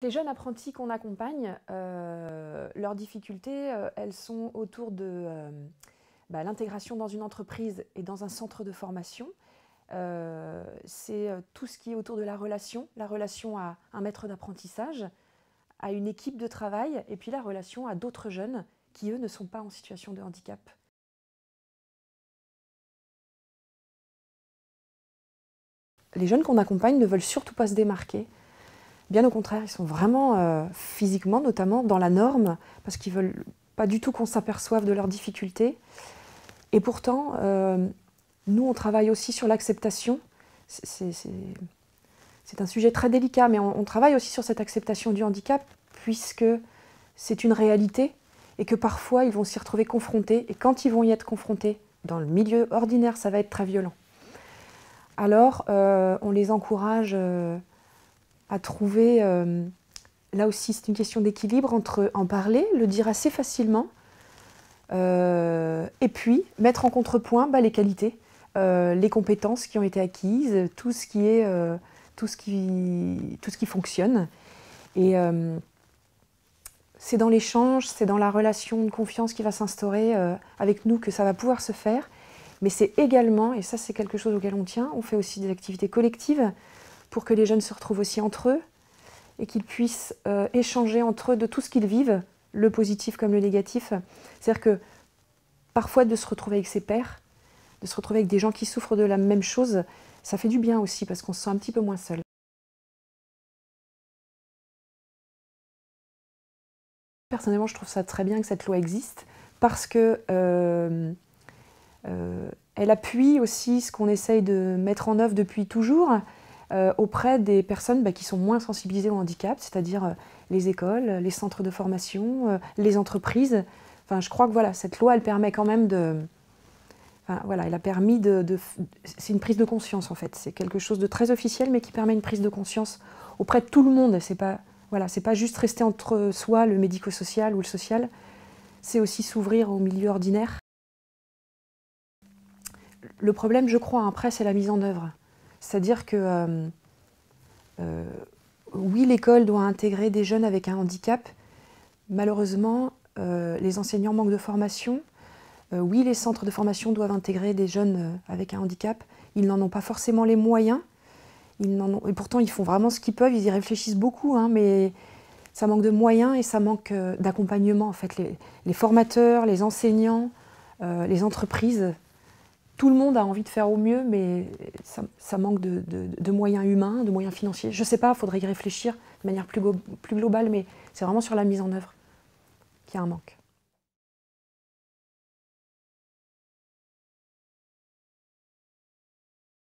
Les jeunes apprentis qu'on accompagne, leurs difficultés, elles sont autour de l'intégration dans une entreprise et dans un centre de formation. C'est tout ce qui est autour de la relation à un maître d'apprentissage, à une équipe de travail, et puis la relation à d'autres jeunes qui, eux, ne sont pas en situation de handicap. Les jeunes qu'on accompagne ne veulent surtout pas se démarquer. Bien au contraire, ils sont vraiment physiquement, notamment, dans la norme, parce qu'ils ne veulent pas du tout qu'on s'aperçoive de leurs difficultés. Et pourtant, nous, on travaille aussi sur l'acceptation. C'est un sujet très délicat, mais on travaille aussi sur cette acceptation du handicap, puisque c'est une réalité, et que parfois, ils vont s'y retrouver confrontés. Et quand ils vont y être confrontés, dans le milieu ordinaire, ça va être très violent. Alors, on les encourage à trouver, là aussi c'est une question d'équilibre entre en parler, le dire assez facilement, et puis mettre en contrepoint les qualités, les compétences qui ont été acquises, tout ce qui fonctionne. Et c'est dans l'échange, c'est dans la relation de confiance qui va s'instaurer avec nous que ça va pouvoir se faire. Mais c'est également, et ça c'est quelque chose auquel on tient, on fait aussi des activités collectives pour que les jeunes se retrouvent aussi entre eux et qu'ils puissent échanger entre eux de tout ce qu'ils vivent, le positif comme le négatif. C'est-à-dire que parfois de se retrouver avec ses pairs, de se retrouver avec des gens qui souffrent de la même chose, ça fait du bien aussi parce qu'on se sent un petit peu moins seul. Personnellement, je trouve ça très bien que cette loi existe parce que elle appuie aussi ce qu'on essaye de mettre en œuvre depuis toujours auprès des personnes qui sont moins sensibilisées au handicap, c'est-à-dire les écoles, les centres de formation, les entreprises. Enfin, je crois que voilà, cette loi, elle permet quand même de... Enfin, voilà, elle a permis c'est une prise de conscience en fait. C'est quelque chose de très officiel, mais qui permet une prise de conscience auprès de tout le monde. C'est pas, voilà, c'est pas juste rester entre soi, le médico-social ou le social. C'est aussi s'ouvrir au milieu ordinaire. Le problème, je crois, après, c'est la mise en œuvre. C'est-à-dire que, oui, l'école doit intégrer des jeunes avec un handicap. Malheureusement, les enseignants manquent de formation. Oui, les centres de formation doivent intégrer des jeunes avec un handicap. Ils n'en ont pas forcément les moyens. Et pourtant, ils font vraiment ce qu'ils peuvent. Ils y réfléchissent beaucoup, hein, mais ça manque de moyens et ça manque d'accompagnement. En fait, les formateurs, les enseignants, les entreprises, tout le monde a envie de faire au mieux, mais ça manque de moyens humains, de moyens financiers. Je ne sais pas, il faudrait y réfléchir de manière plus globale, mais c'est vraiment sur la mise en œuvre qu'il y a un manque.